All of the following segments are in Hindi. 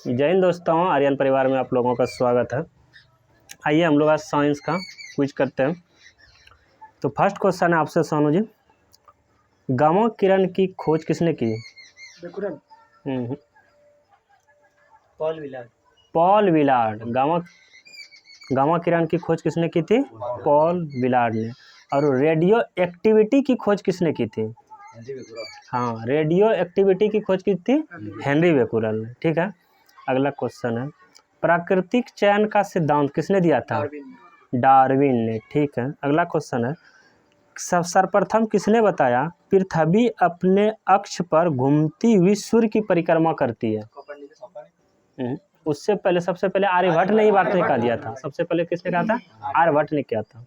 जय हिंद दोस्तों, आर्यन परिवार में आप लोगों का स्वागत है। आइए हम लोग आज साइंस का क्विज करते हैं। तो फर्स्ट क्वेश्चन है आपसे सोनू जी, गामा किरण की खोज किसने की? Paul Willard. गामा किरण की खोज किसने की थी? पॉल विलार्ड ने। और रेडियो एक्टिविटी की खोज किसने की थी? हाँ, रेडियो एक्टिविटी की खोज की थी हेनरी बेकुरल ने। ठीक है, अगला क्वेश्चन है, प्राकृतिक चयन का सिद्धांत किसने दिया था? डार्विन ने। ठीक है, अगला क्वेश्चन है, सर्वप्रथम किसने बताया पृथ्वी अपने अक्ष पर घूमती हुई सूर्य की परिक्रमा करती है? उससे पहले सबसे पहले आर्यभट्ट ने ही बात नहीं कहा दिया था। सबसे पहले किसने कहा था? आर्यभट्ट ने किया था,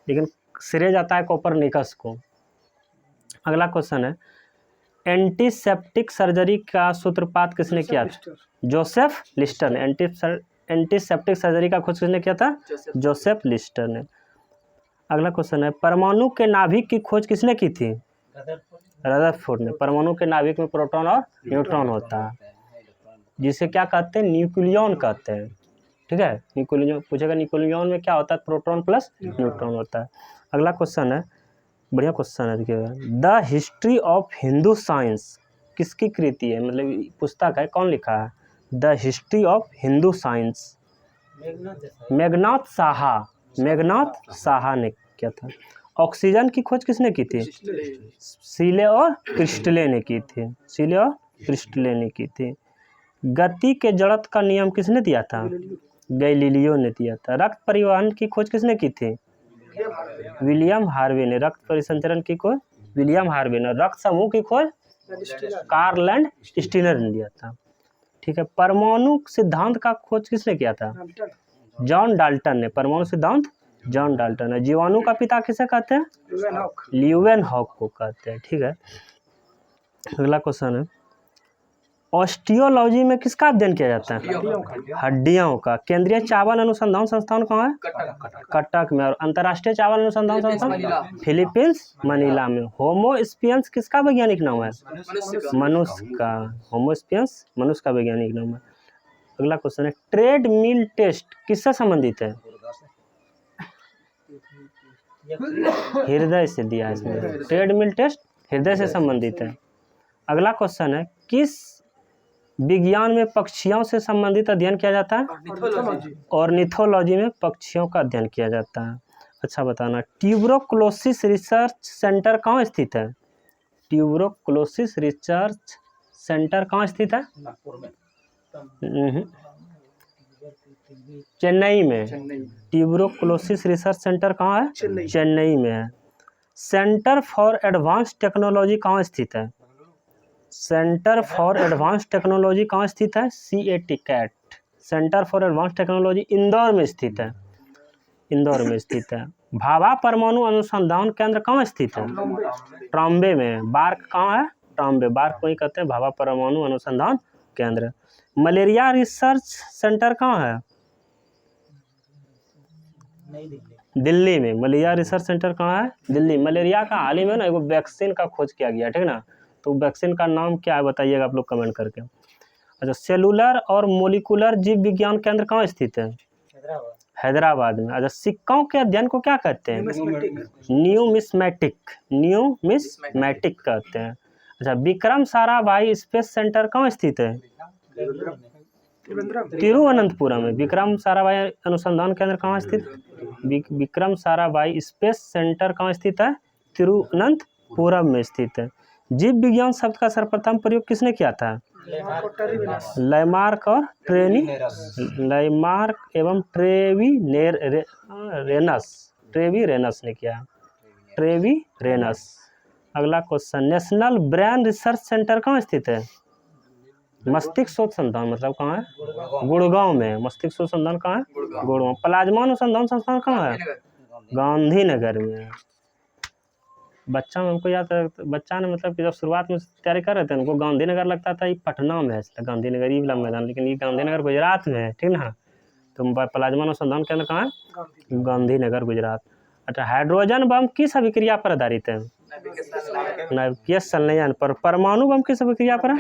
लेकिन श्रेय जाता है कोपरनिकस को। अगला क्वेश्चन है, एंटीसेप्टिक सर्जरी का सूत्रपात किसने किया था? जोसेफ लिस्टर ने। एंटीसेप्टिक सर्जरी का खोज किसने किया था? जोसेफ लिस्टर ने। अगला क्वेश्चन है, परमाणु के नाभिक की खोज किसने की थी? रदरफोर्ड ने। परमाणु के नाभिक में प्रोटॉन और न्यूट्रॉन होता है, जिसे क्या कहते हैं? न्यूक्लियन कहते हैं। ठीक है, न्यूक्लियन पूछेगा, न्यूक्लियन में क्या होता है? प्रोटॉन प्लस न्यूट्रॉन होता है। अगला क्वेश्चन है, बढ़िया क्वेश्चन है, देखिएगा, the history of Hindu science किसकी कृति है? मतलब पुस्तक है, कौन लिखा है? The history of Hindu science Meghnath Saha ने किया था। ऑक्सीजन की खोज किसने की थी? सीले और क्रिस्टले ने की थी। गति के जड़त्व का नियम किसने दिया था? गैलीलियो ने दिया था। रक्त परिवहन की खोज किसने की थी? विलियम हार्वे ने। रक्त परिसंचरण की खोज विलियम हार्वे ने। रक्त समूह की खोज कार्ल एंड स्टीनर ने दिया था। ठीक है, परमाणु सिद्धांत का खोज किसने किया था? जॉन डाल्टन ने। परमाणु सिद्धांत जॉन डाल्टन है। जीवाणु का पिता किसे कहते हैं? ल्यूवेनहॉक को कहते हैं। ठीक है, अगला क्वेश्चन है, ऑस्टियोलॉजी में किसका अध्ययन किया जाता है? हड्डियों का। केंद्रीय चावल अनुसंधान संस्थान कहाँ है? कटक में। और अंतर्राष्ट्रीय चावल अनुसंधान संस्थान फिलीपींस, मनीला में। होमोस्पियंस किसका वैज्ञानिक नाम है? मनुष्य का। होमोस्पियंस मनुष्य का वैज्ञानिक नाम है। अगला क्वेश्चन है, ट्रेड मिल टेस्ट किससे संबंधित है? हृदय से दिया है इसमें। ट्रेड मिल टेस्ट हृदय से संबंधित है। अगला क्वेश्चन है, किस विज्ञान में पक्षियों से संबंधित अध्ययन किया जाता है? ऑर्निथोलॉजी में पक्षियों का अध्ययन किया जाता है। अच्छा बताना, ट्यूबरकुलोसिस रिसर्च सेंटर कहाँ स्थित है? ट्यूबरकुलोसिस रिसर्च सेंटर कहाँ स्थित है? चेन्नई में। ट्यूबरकुलोसिस रिसर्च सेंटर कहाँ है? चेन्नई में है। सेंटर फॉर एडवांस टेक्नोलॉजी कहाँ स्थित है? सेंटर फॉर एडवांस टेक्नोलॉजी कहाँ स्थित है? CAT। Centre for advance technology Indore में स्थित है। भाभा परमाणु अनुसंधान केंद्र कहाँ स्थित है? ट्रॉम्बे में। बार्क कहाँ है? ट्रॉम्बे। बार्क को ही कहते हैं भाभा परमाणु अनुसंधान केंद्र। मलेरिया रिसर्च सेंटर कहाँ है? दिल्ली में। मलेरिया रिसर्च सेंटर कहाँ है? दिल्ली। मलेरिया का हाल ही में ना एगो वैक्सीन का खोज किया गया, ठीक ना? तो वैक्सीन का नाम क्या है बताइएगा आप लोग कमेंट करके। अच्छा, सेलुलर और मोलिकुलर जीव विज्ञान केंद्र कहाँ स्थित है? हैदराबाद में। अच्छा, सिक्कों के अध्ययन को क्या कहते हैं? न्यूमिस्मैटिक कहते हैं। अच्छा, विक्रम साराभाई स्पेस सेंटर कहाँ स्थित है? तिरुवनंतपुरम में। विक्रम साराभाई अनुसंधान केंद्र कहाँ स्थित? विक्रम साराभाई स्पेस सेंटर कहाँ स्थित है? तिरुवनंतपुरम में स्थित है। जीव विज्ञान शब्द का सर्वप्रथम प्रयोग किसने किया था? लैमार्क एवं ट्रेवी रेनस ने किया। अगला question, national brain research centre कहाँ स्थित है? मस्तिष्क शोध संस्थान मतलब कहाँ है? गुड़गांव में। मस्तिष्क शोध संस्थान कहाँ है? गुड़गांव। प्लाज्मा अनुसंधान संस्थान कहाँ है? गांधीनगर में। बच्चा में हमको याद है, बच्चा ने मतलब कि जब शुरुआत में तैयारी कर रहे थे उनको गांधीनगर लगता था ये पटना में है, गांधीनगर ही वाला मैदान, लेकिन ये गांधीनगर गुजरात में है, ठीक ना? तो प्लाज्मा अनुसंधान केंद्र कहाँ है? गांधीनगर गुजरात। अच्छा, हाइड्रोजन बम किस अभिक्रिया पर आधारित है? नाभिकीय संलयन पर। परमाणु बम किस प्रक्रिया पर है?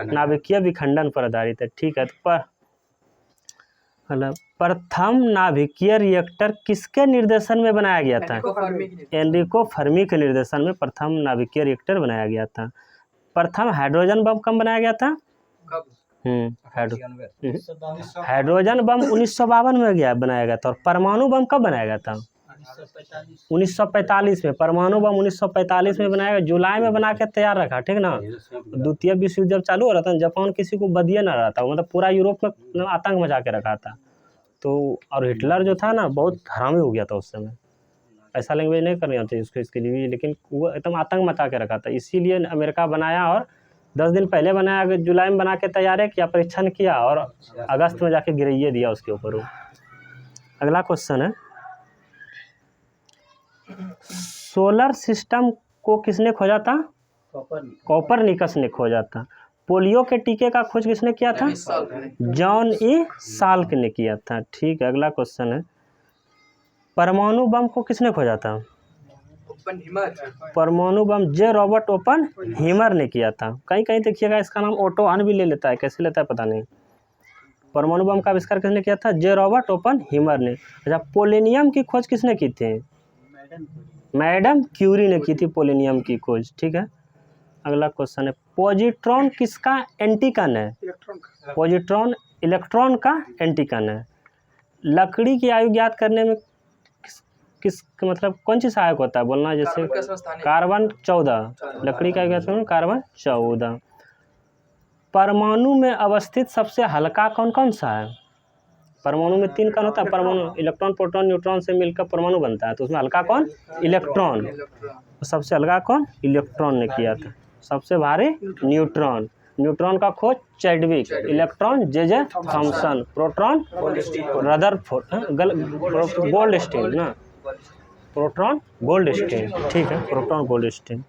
नाभिकीय विखंडन पर आधारित है। ठीक है, तो मतलब प्रथम नाभिकीय रिएक्टर किसके निर्देशन में बनाया गया था? एनरिको फर्मी के निर्देशन में प्रथम नाभिकीय रिएक्टर बनाया गया था। प्रथम हाइड्रोजन बम कब बनाया गया था? हाइड्रोजन बम 1952 में बनाया गया था। और परमाणु बम कब बनाया गया था? 1945 में। परमाणु बम 1945 में बनाया गया, जुलाई में बना के तैयार रखा, ठीक ना। द्वितीय विश्व युद्ध जब चालू हो रहा था, जापान किसी को बदिए ना रहा था, मतलब पूरा यूरोप में आतंक मचा के रखा था। तो और हिटलर जो था ना, बहुत हरामी हो गया था उस समय। ऐसा लैंग्वेज नहीं करनी चाहिए उसको, इसके लिए, लेकिन वो एकदम आतंक मचा के रखा था। इसीलिए अमेरिका बनाया और 10 दिन पहले बनाया, जुलाई में बना के तैयार किया, परीक्षण किया और अगस्त में जाके गिरइए दिया उसके ऊपर। अगला क्वेश्चन है, सोलर सिस्टम को किसने खोजा था? कोपरनिकस ने खोजा था। पोलियो के टीके का खोज किसने किया था? जॉन ई साल्क ने किया था। ठीक है, अगला क्वेश्चन है, परमाणु बम को किसने खोजा था? परमाणु बम जे रॉबर्ट ओपनहीमर ने किया था। कहीं कहीं देखिएगा इसका नाम ओटो हन भी ले लेता है, कैसे लेता है पता नहीं। परमाणु बम का आविष्कार किसने किया था? जे रॉबर्ट ओपनहीमर ने। अच्छा, पोलेनियम की खोज किसने की थी? मैडम क्यूरी ने की थी पोलेनियम की खोज। ठीक है, अगला क्वेश्चन है, पॉजिट्रॉन किसका एंटीकन है? पॉजिट्रॉन इलेक्ट्रॉन का एंटीकन है। लकड़ी की आयु ज्ञात करने में किस मतलब कौन सी सहायक होता है? बोलना जैसे कार्बन 14। लकड़ी का आयु ज्ञात करने में कार्बन 14। परमाणु में अवस्थित सबसे हल्का कौन कौन सा है? परमाणु में 3 कण होता है। परमाणु इलेक्ट्रॉन, प्रोटॉन, न्यूट्रॉन से मिलकर परमाणु बनता है, तो उसमें हल्का कौन? इलेक्ट्रॉन। तो सबसे हल्का कौन? इलेक्ट्रॉन ने किया था। सबसे भारी न्यूट्रॉन। न्यूट्रॉन का खोज Chadwick. Electron J Thomson. Proton Rutherford Goldstein ना, प्रोटॉन गोल्डस्टीन। ठीक है, प्रोटॉन गोल्डस्टीन।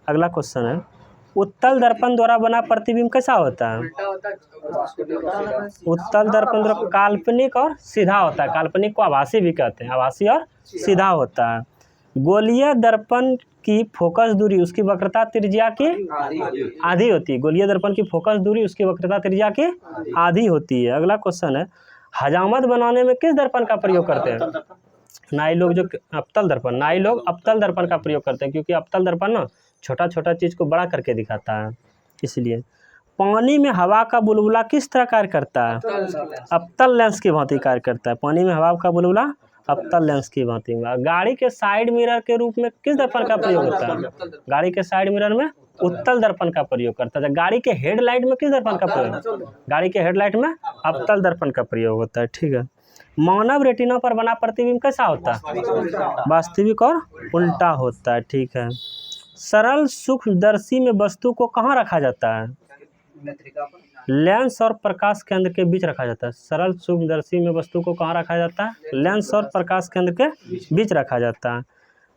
अगला क्वेश्चन है, उत्तल दर्पण द्वारा बना प्रतिबिंब कैसा होता है? उत्तल दर्पण द्वारा काल्पनिक और सीधा होता है। काल्पनिक को आभासी भी कहते हैं, आभासी और सीधा होता है। गोलीय दर्पण की फोकस दूरी उसकी वक्रता त्रिज्या की आधी होती है। गोलीय दर्पण की फोकस दूरी उसकी वक्रता त्रिज्या की आधी होती है। अगला क्वेश्चन है, हजामत बनाने में किस दर्पण का प्रयोग करते हैं? नाई लोग जो अवतल दर्पण, नाई लोग अवतल दर्पण का प्रयोग करते हैं, क्योंकि अवतल दर्पण ना छोटा छोटा चीज को बड़ा करके दिखाता है, इसलिए। पानी में हवा का बुलबुला किस तरह कार्य करता है? अवतल लेंस की भांति कार्य करता है। पानी में हवा का बुलबुला अवतल लेंस की भांति। गाड़ी के साइड मिरर के रूप में किस दर्पण का प्रयोग होता है? गाड़ी के साइड मिरर में उत्तल दर्पण का प्रयोग करता है। गाड़ी के हेडलाइट में किस दर्पण का प्रयोग? गाड़ी के हेडलाइट में अवतल दर्पण का प्रयोग होता है। ठीक है, मानव रेटिना पर बना प्रतिबिंब कैसा होता है? वास्तविक और उल्टा होता है। ठीक है, सरल सूक्ष्मदर्शी में वस्तु को कहाँ रखा जाता है? लेंस और प्रकाश केंद्र के बीच रखा जाता है। सरल सूक्ष्मदर्शी में वस्तु को कहाँ रखा जाता है? लेंस और प्रकाश केंद्र के बीच रखा जाता है।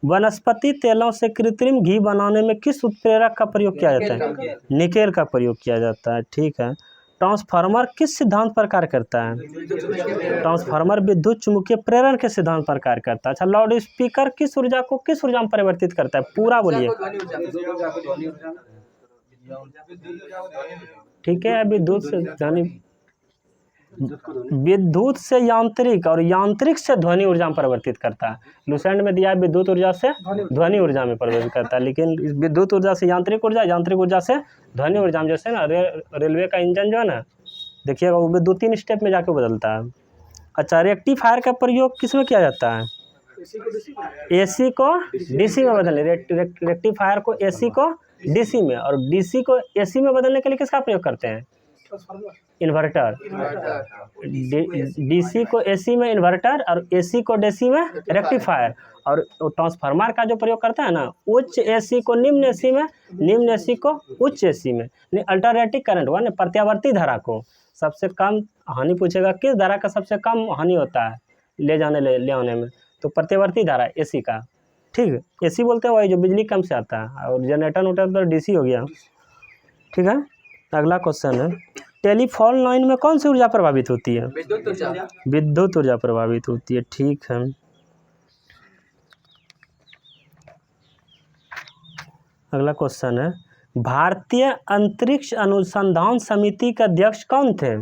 वनस्पति तेलों से कृत्रिम घी बनाने में किस उत्प्रेरक का प्रयोग किया जाता है? निकेल का प्रयोग किया जाता है। ठीक है, ट्रांसफार्मर किस सिद्धांत पर कार्य करता है? ट्रांसफार्मर विद्युत चुम्बकीय प्रेरण के सिद्धांत पर कार्य करता है। अच्छा, लाउड स्पीकर किस ऊर्जा को किस ऊर्जा में परिवर्तित करता है? पूरा बोलिए। ठीक है, विद्युत से ध्वनि, विद्युत से यांत्रिक और यांत्रिक से ध्वनि ऊर्जा में परिवर्तित करता है। लुसेंट में दिया है विद्युत ऊर्जा से ध्वनि ऊर्जा में परिवर्तित करता है, लेकिन विद्युत ऊर्जा से यांत्रिक ऊर्जा, यांत्रिक ऊर्जा से ध्वनि ऊर्जा में। जैसे ना रेलवे का इंजन जो है ना, देखिएगा वो भी 2-3 स्टेप में जाके बदलता है। अच्छा, रेक्टिफायर का प्रयोग किस में किया जाता है? एसी को डीसी में बदलने। रेक्टिफायर को एसी को डीसी में, और डीसी को एसी में बदलने के लिए किसका प्रयोग करते हैं? इन्वर्टर। डीसी को एसी में इन्वर्टर और एसी को डीसी में रेक्टिफायर। और ट्रांसफार्मर का जो प्रयोग करता है ना, उच्च एसी को निम्न एसी में, निम्न एसी को उच्च एसी में। अल्टरनेटिंग करंट हुआ ना, प्रत्यावर्ती धारा को सबसे कम हानि पूछेगा, किस धारा का सबसे कम हानि होता है ले आने में? तो प्रत्यावर्ती धारा एसी का। ठीक है, एसी बोलते हैं वही जो बिजली कम से आता है, और जनरेटर उटर तो डीसी हो गया। ठीक है, अगला क्वेश्चन है, टेलीफोन लाइन में कौन सी ऊर्जा प्रभावित होती है? विद्युत ऊर्जा प्रभावित होती है। ठीक है, अगला क्वेश्चन है, भारतीय अंतरिक्ष अनुसंधान समिति के अध्यक्ष कौन थे?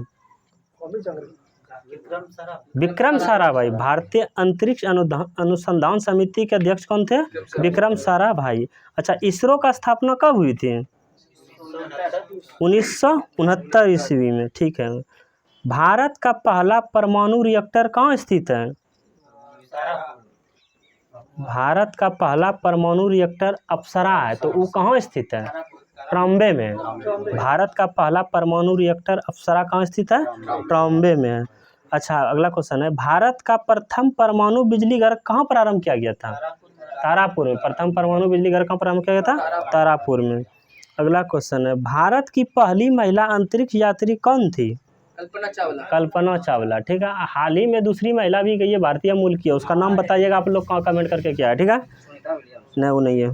विक्रम साराभाई। भारतीय अंतरिक्ष अनुसंधान समिति के अध्यक्ष कौन थे? विक्रम साराभाई। अच्छा, इसरो का स्थापना कब हुई थी? 1969 ईस्वी में। ठीक है। भारत का पहला परमाणु रिएक्टर कहाँ स्थित है? भारत का पहला परमाणु रिएक्टर अप्सरा है, तो वो कहाँ स्थित है? ट्रॉम्बे में। भारत का पहला परमाणु रिएक्टर अप्सरा कहाँ स्थित है? ट्रॉम्बे में है। अच्छा, अगला क्वेश्चन है, भारत का प्रथम परमाणु बिजली घर कहाँ प्रारंभ किया गया था? तारापुर में। प्रथम परमाणु बिजली घर कहाँ प्रारंभ किया गया था? तारापुर में। अगला क्वेश्चन है, भारत की पहली महिला अंतरिक्ष यात्री कौन थी? कल्पना चावला। ठीक है। हाल ही में दूसरी महिला भी गई है, भारतीय मूल की है, उसका नाम बताइएगा आप लोग कमेंट करके क्या है। ठीक है। नहीं, वो नहीं है।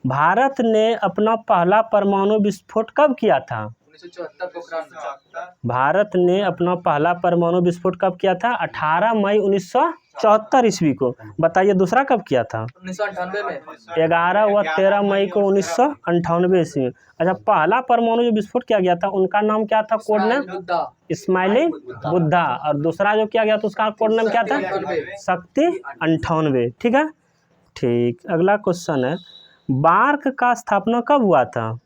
भारत ने अपना पहला परमाणु विस्फोट कब किया था? 1974। भारत ने अपना पहला परमाणु विस्फोट कब किया था? 18 मई 1974 ईस्वी को। बताइए दूसरा कब किया था? 1998 में। 11 व 13 मई को 1998 ईस्वी में। अच्छा, पहला परमाणु जो विस्फोट किया गया था उनका नाम क्या था? Code name smiling Buddha. और दूसरा जो किया गया था उसका कोड नेम क्या था? शक्ति 98। ठीक है। ठीक। अगला क्वेश्चन है, बार्क का स्थापना कब हुआ था?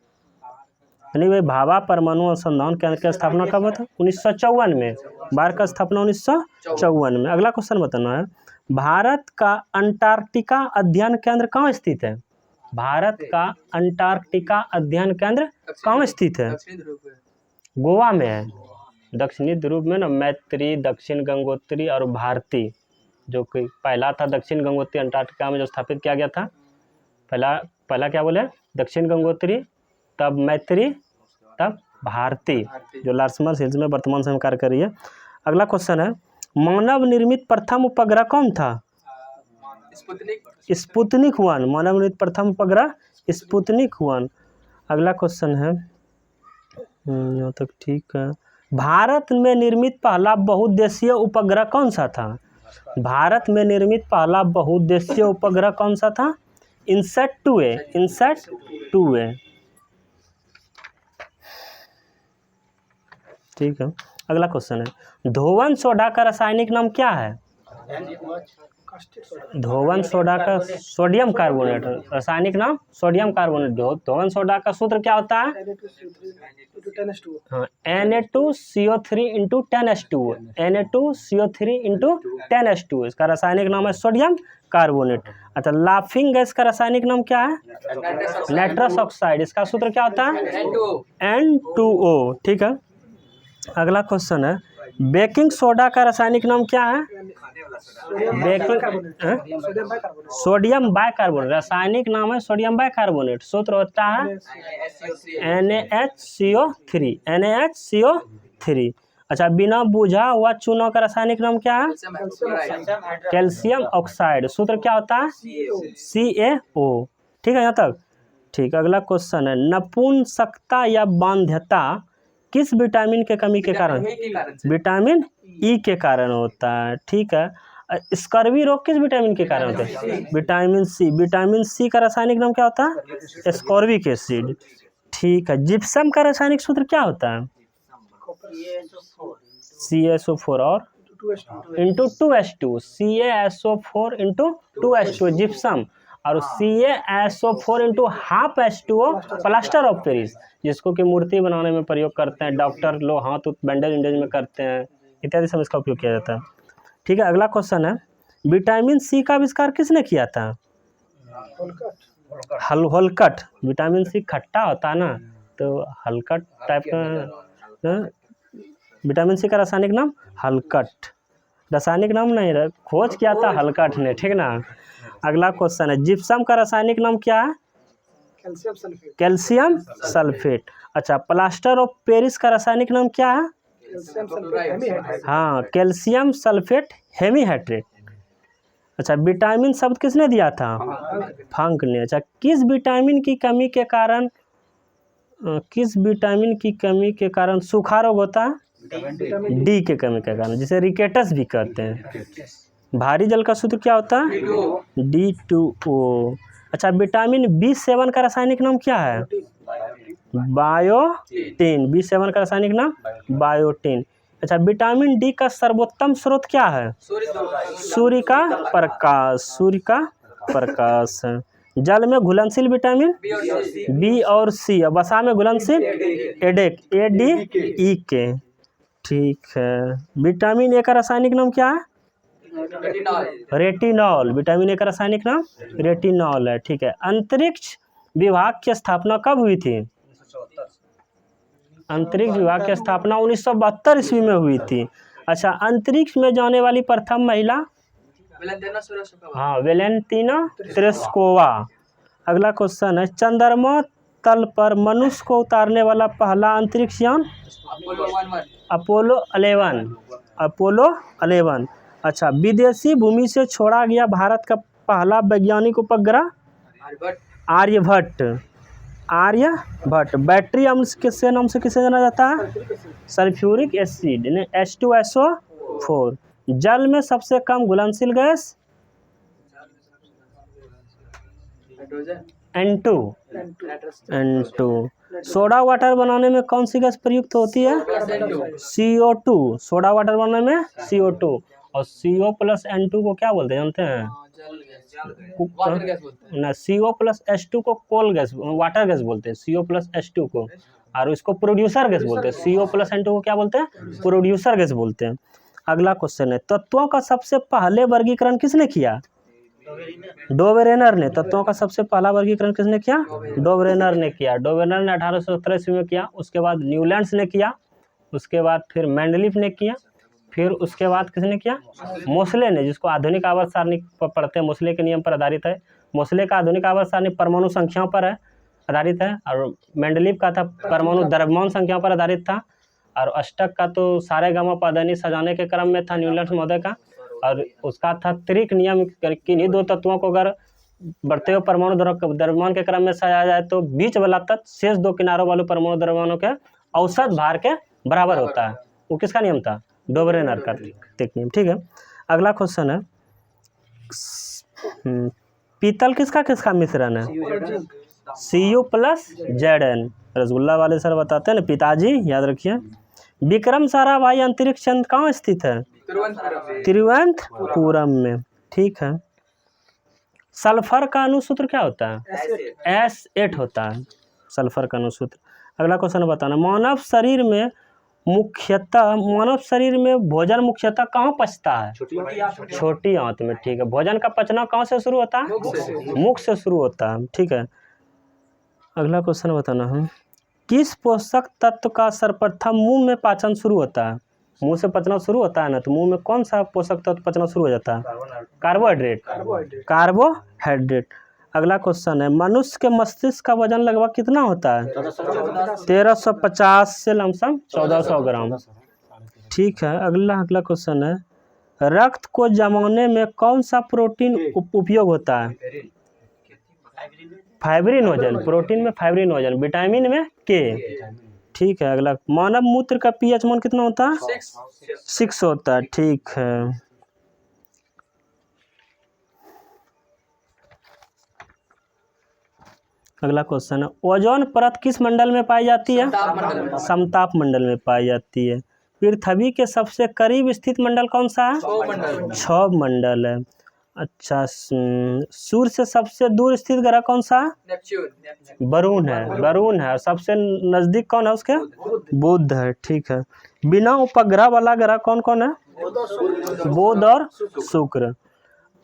यानी भाई भाभा परमाणु अनुसंधान केंद्र की स्थापना कब हुआ था? 1954 में। बार्क का स्थापना 1954 में। अगला क्वेश्चन बताना है, भारत का अंटार्कटिका अध्ययन केंद्र कहाँ स्थित है? भारत का अंटार्कटिका अध्ययन केंद्र कहाँ स्थित है? गोवा में है। दक्षिणी ध्रुव में ना मैत्री, दक्षिण गंगोत्री और भारती, जो कि पहला था दक्षिण गंगोत्री अंटार्कटिका में जो स्थापित किया गया था। पहला क्या बोले? दक्षिण गंगोत्री, तब मैत्री, तब भारती, जो लार्समस हिल्स में वर्तमान समय कार्य कर रही है। अगला क्वेश्चन है, मानव निर्मित प्रथम उपग्रह कौन था? स्पुतनिक 1। मानव निर्मित प्रथम उपग्रह स्पुतनिक 1। अगला क्वेश्चन है, यहाँ तक ठीक है। भारत में निर्मित पहला बहुउद्देशीय उपग्रह कौन सा था? भारत में निर्मित पहला बहुउद्देशीय उपग्रह कौन सा था? INSAT 2A। INSAT 2A। ठीक है। अगला क्वेश्चन है, धोवन सोडा का रासायनिक नाम क्या है? धोवन सोडा का सोडियम कार्बोनेट। रासायनिक नाम सोडियम कार्बोनेट। धोवन सोडा का सूत्र क्या होता है? हाँ, Na2CO3 × 10H2O। Na2CO3 × 10H2O इसका रासायनिक नाम है सोडियम कार्बोनेट। अच्छा, लाफिंग गैस का रासायनिक नाम क्या है? Nitrous oxide. इसका सूत्र क्या होता है? N2O। ठीक है। अगला क्वेश्चन है, बेकिंग सोडा का रासायनिक नाम क्या है? Sodium bicarbonate. रासायनिक नाम है सोडियम बाइकार्बोनेट। सूत्र होता है NaHCO3। NaHCO3। अच्छा, बिना बुझा हुआ चूना का रासायनिक नाम क्या है? Calcium oxide. सूत्र क्या होता है? CaO। ठीक है यहाँ तक। ठीक। अगला क्वेश्चन है, नपुंसकता या बांध्यता किस विटामिन के कमी के कारण? विटामिन ई के कारण होता है। ठीक है। स्कर्वी रोग किस विटामिन के कारण होता है? Vitamin C. विटामिन सी का रासायनिक नाम क्या होता है? Ascorbic acid. ठीक है। जिप्सम का रासायनिक सूत्र क्या होता है? CaSO4 और × 2H2। CaSO4 × 2H2 gypsum. और CaSO4 × ½ H2O plaster of Paris, जिसको कि मूर्ति बनाने में प्रयोग करते हैं। डॉक्टर लोग हाथ बैंडेज उंडेज में करते हैं, इत्यादि सब इसका उपयोग किया जाता है। ठीक है। अगला क्वेश्चन है, विटामिन सी का आविष्कार किसने किया था? होलकट। विटामिन सी खट्टा होता है ना, तो हलकट टाइप का। विटामिन सी का रासायनिक नाम हलकट। रासायनिक नाम नहीं, खोज किया था हलकट ने। ठीक ना। अगला क्वेश्चन है, जिप्सम का रासायनिक नाम क्या है? Calcium sulphate. अच्छा, प्लास्टर ऑफ पेरिस का रासायनिक नाम क्या है? हाँ, कैल्शियम सल्फेट हेमीहाइड्रेट। अच्छा, विटामिन शब्द किसने दिया था? फंक ने। अच्छा, किस विटामिन की कमी के कारण सूखा रोग होता है? डी के कमी के कारण, जिसे रिकेटस भी कहते हैं। भारी जल का सूत्र क्या होता है? D2O। अच्छा, विटामिन B7 का रासायनिक नाम क्या है? बायोटिन। B7 का रासायनिक नाम बायोटिन। अच्छा, विटामिन डी का सर्वोत्तम स्रोत क्या है? सूर्य का प्रकाश। सूर्य का प्रकाश है। जल में घुलनशील विटामिन बी और सी। वसा में घुलनशील ADE। ठीक है। विटामिन ए का रासायनिक नाम क्या है? रेटिनॉल। विटामिन ए का रासायनिक नाम रेटिनॉल है। ठीक है। अंतरिक्ष विभाग की स्थापना कब हुई थी? अंतरिक्ष विभाग की स्थापना 1972 ईस्वी में हुई थी। अच्छा, अंतरिक्ष में जाने वाली प्रथम महिला? हाँ, वेलेंटिना तेरेस्कोवा। अगला क्वेश्चन है, चंद्रमा तल पर मनुष्य को उतारने वाला पहला अंतरिक्ष यान? अपोलो 11। अच्छा, विदेशी भूमि से छोड़ा गया भारत का पहला वैज्ञानिक उपग्रह? आर्यभट्ट। बैटरी अम्ल किससे नाम से किसे जाना जाता है? Sulphuric acid H2SO4। जल में सबसे कम घुलनशील गैस? N2। सोडा वाटर बनाने में कौन सी गैस प्रयुक्त होती है? CO2। सोडा वाटर बनाने में CO2। और CO प्लस N2 को क्या बोलते हैं जानते हैं? ना, CO प्लस H2 को कोल गैस, वाटर गैस बोलते हैं, CO प्लस H2 को। और इसको प्रोड्यूसर गैस बोलते हैं। CO प्लस N2 को क्या बोलते हैं? प्रोड्यूसर गैस बोलते हैं। अगला क्वेश्चन है, तत्वों का सबसे पहले वर्गीकरण किसने किया? डोबरेनर ने। तत्वों का सबसे पहला वर्गीकरण किसने किया? डोबरेनर ने किया। डोबरेनर ने 1817 ईस्वी में किया। उसके बाद न्यूलैंड्स ने किया। उसके बाद फिर मेंडलीफ ने किया। फिर उसके बाद किसने किया? मोसले ने, जिसको आधुनिक आवर्त सारणी पढ़ते हैं, मोसले के नियम पर आधारित है। मोसले का आधुनिक आवर्त सारणी परमाणु संख्याओं पर है आधारित है। और मेंडलीफ का था परमाणु द्रव्यमान संख्याओं पर आधारित था। और अष्टक का तो सारे गामा पदानी सजाने के क्रम में था न्यूलैंड्स महोदय का। और उसका था त्रिक नियम, किन्हीं दो तत्वों को अगर बढ़ते हुए परमाणु द्रव्यमान के क्रम में सजाया जाए तो बीच वाला तत्व शेष दो किनारों वाले परमाणु द्रव्यमानों के औसत भार के बराबर होता है। वो किसका नियम था? डोबरेनर का त्रिक नियम। ठीक है। अगला क्वेश्चन है, पीतल किसका मिश्रण है? Cu plus Zn। रसगुल्ला वाले सर बताते हैं ना, पिताजी याद रखिए। विक्रम साराभाई अंतरिक्ष यान कहाँ स्थित है? तिरुवनंतपुरम में। ठीक है। सल्फर का अनुसूत्र क्या होता है? S8 होता है सल्फर का अनुसूत्र। अगला क्वेश्चन बताना, मानव शरीर में भोजन मुख्यतः कहाँ पचता है? छोटी आंत में। ठीक है। भोजन का पचना कहाँ से शुरू होता है? मुख से शुरू होता है। ठीक है। अगला क्वेश्चन बताना है, किस पोषक तत्व का सर्वप्रथम मुंह में पाचन शुरू होता है? मुंह से पचना शुरू होता है ना, तो मुंह में कौन सा पोषक तत्व पचना शुरू हो जाता है? कार्बोहाइड्रेट। अगला क्वेश्चन है, मनुष्य के मस्तिष्क का वजन लगभग कितना होता है? 1350 से लमसम 1400 ग्राम। ठीक है। अगला क्वेश्चन है, रक्त को जमाने में कौन सा प्रोटीन उपयोग होता है? फाइब्रिनोजन। प्रोटीन में फाइब्रिनोजन, विटामिन में के। ठीक है। अगला, मानव मूत्र का pH मान कितना होता है? 6 होता है। ठीक है। अगला क्वेश्चन है, ओजोन परत किस मंडल में पाई जाती है? समताप मंडल में पाई जाती है। पृथ्वी के सबसे करीब स्थित मंडल कौन सा है? क्षोभ मंडल है। अच्छा, सूर्य से सबसे दूर स्थित ग्रह कौन सा है? वरुण है। और सबसे नजदीक कौन है उसके? बुध है। ठीक है। बिना उपग्रह वाला ग्रह कौन कौन है? बुध और शुक्र।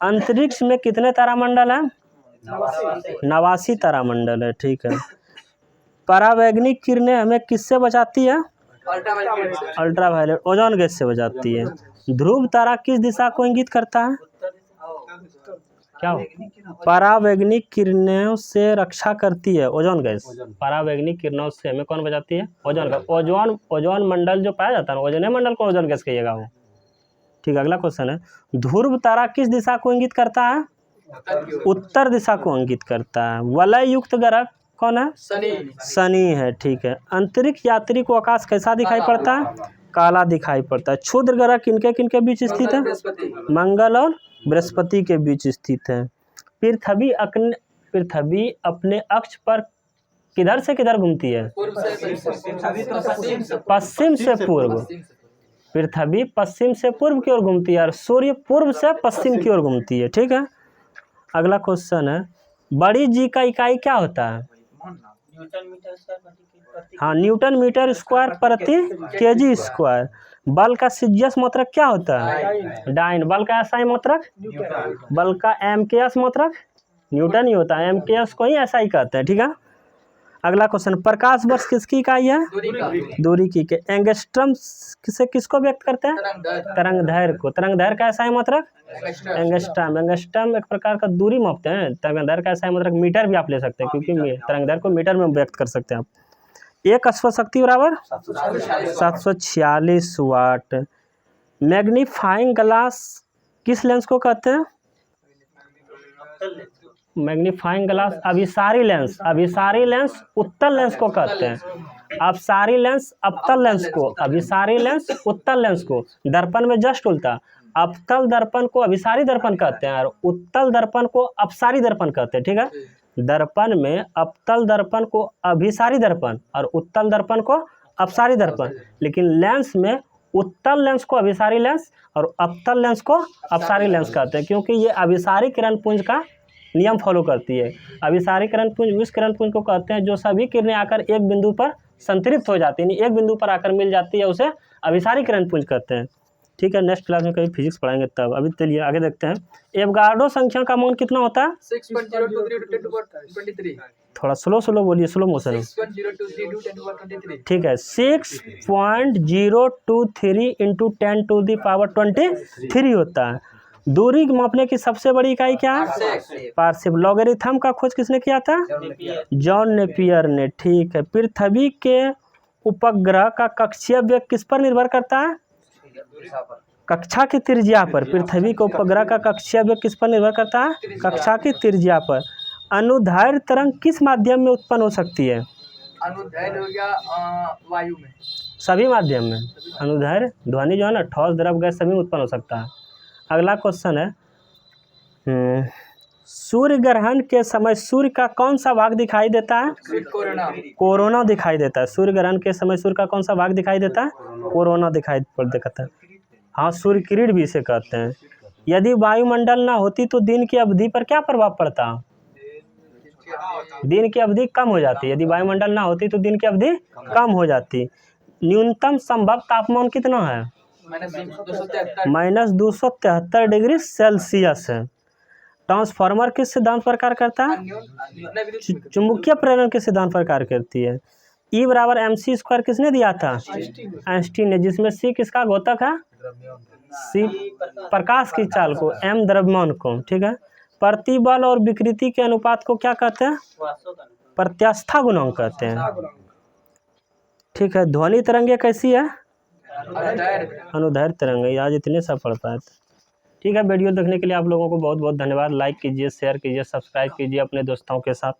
अंतरिक्ष में कितने तारामंडल हैं? 89 तारामंडल है। ठीक है। परावैंगनिक किरणें हमें किससे बचाती है? अल्ट्रावायलेट ओजोन गैस से बचाती है। ध्रुव तारा किस दिशा को इंगित करता है? क्या? परावैंगनिक किरणों से रक्षा करती है ओजोन गैस। परावैंगनिक किरणों से हमें कौन बचाती है? Ozone gas. ओजोन मंडल जो पाया जाता है, ओजोन मंडल को ओजोन गैस कहिएगा वो। ठीक है। अगला क्वेश्चन है, ध्रुव तारा किस दिशा को इंगित करता है? उत्तर दिशा को इंगित करता है। वलय युक्त ग्रह कौन है? शनि है। ठीक है। अंतरिक्ष यात्री को आकाश कैसा दिखाई पड़ता है? काला दिखाई पड़ता है। क्षुद्र ग्रह किनके बीच स्थित है? मंगल और बृहस्पति के बीच स्थित है। पृथ्वी पृथ्वी अपने अक्ष पर किधर से किधर घूमती है? पश्चिम से पूर्व। पृथ्वी पश्चिम से पूर्व की ओर घूमती है और सूर्य पूर्व से पश्चिम की ओर घूमती है। ठीक है, अगला क्वेश्चन है, बड़ी जी का इकाई क्या होता है? हाँ, न्यूटन मीटर स्क्वायर प्रति केजी स्क्वायर। बल का सीजीएस मात्रक क्या होता है? डाइन। बल का एसआई मात्रक? बल का एमकेएस मात्रक? न्यूटन ही होता है, एमकेएस को ही एसआई कहते हैं। ठीक है, अगला क्वेश्चन, प्रकाश वर्ष किसकी इकाई है? दूरी की। एंगस्ट्रम किसे किसको व्यक्त करते हैं? तरंगदैर्घ्य को। तरंगदैर्घ्य का एसआई मात्रक? एंगस्ट्रम। एंगस्ट्रम एक प्रकार का दूरी मापते हैं। तरंगदैर्घ्य का एसआई मात्रक मीटर भी आप ले सकते हैं, क्योंकि तरंगदैर्घ्य को मीटर में व्यक्त कर सकते हैं आप। एक अश्वशक्ति बराबर 746 वाट। मैग्नीफाइंग ग्लास किस लेंस को कहते हैं? मैग्नीफाइंग ग्लास अभिसारी लेंस। अभिसारी लेंस उत्तल लेंस को कहते हैं। अपसारी लेंस अवतल लेंस को, अभिसारी लेंस उत्तल लेंस को। दर्पण में जस्ट उल्टा, अवतल दर्पण को अभिसारी दर्पण कहते हैं और उत्तल दर्पण को अपसारी दर्पण कहते हैं। ठीक है, दर्पण में अवतल दर्पण को अभिसारी दर्पण और उत्तल दर्पण को अपसारी दर्पण, लेकिन लेंस में उत्तल लेंस को अभिसारी लेंस और अवतल लेंस को अपसारी लेंस कहते हैं, क्योंकि ये अभिसारी किरण पुंज का नियम फॉलो करती है। अभिसारी किरण पुंज उस किरण पुंज को कहते हैं जो सभी किरणें आकर एक बिंदु पर संतृप्त हो जाती है, एक बिंदु पर आकर मिल जाती है, उसे अभिसारी किरण पुंज कहते हैं। ठीक है, नेक्स्ट क्लास में कभी फिजिक्स पढ़ाएंगे तब। अभी चलिए आगे देखते हैं, एवोगाड्रो संख्या का मान कितना होता है? 6.023 थोड़ा स्लो बोलिए, स्लो मोशन में। 6.0232 ठीक है, 6.023 इंटू 10⁻23 होता है। दूरी मापने की सबसे बड़ी इकाई क्या है? पार्सेव। लॉगरिथम का खोज किसने किया था? जॉन नेपियर ने। ठीक है, पृथ्वी के उपग्रह का कक्षीय वेग किस पर निर्भर करता है? कक्षा की त्रिज्या पर। पृथ्वी के उपग्रह का कक्षीय वेग किस पर निर्भर करता है? कक्षा की त्रिज्या पर। अनुदैर्घ्य तरंग किस माध्यम में उत्पन्न हो सकती है? अनुदैर्घ्य हो गया वायु में। सभी माध्यम में। अनुदैर्घ्य ध्वनि जो है ना, ठोस द्रव गैस सभी में उत्पन्न हो सकता है। अगला क्वेश्चन है, सूर्य ग्रहण के समय सूर्य का कौन सा भाग दिखाई देता है? कोरोना दिखाई देता है। सूर्य ग्रहण के समय सूर्य का कौन सा भाग दिखाई देता है? कोरोना दिखाई देता है। हाँ, सूर्य किरण भी इसे कहते हैं। यदि वायुमंडल ना होती तो दिन की अवधि पर क्या प्रभाव पड़ता? दिन की अवधि कम हो जाती। यदि वायुमंडल ना होती तो दिन की अवधि कम हो जाती। न्यूनतम संभव तापमान कितना है? -273 डिग्री सेल्सियस है। ट्रांसफार्मर किस सिद्धांत पर कार्य करता है? चुंबकीय प्रेरण के सिद्धांत पर कार्य करती है। E बराबर mc² किसने दिया था? आइंस्टीन ने, जिसमें C किसका घोतक है? C प्रकाश की चाल को, M द्रव्यमान को। ठीक है, प्रतिबल और विकृति के अनुपात को क्या कहते हैं? प्रत्यास्था गुणांक कहते हैं। ठीक है, ध्वनि तरंगे कैसी है? अनुदैर्घ्य तरंगे। आज इतने सब पढ़ पाए। ठीक है, वीडियो देखने के लिए आप लोगों को बहुत बहुत धन्यवाद। लाइक कीजिए, शेयर कीजिए, सब्सक्राइब कीजिए अपने दोस्तों के साथ।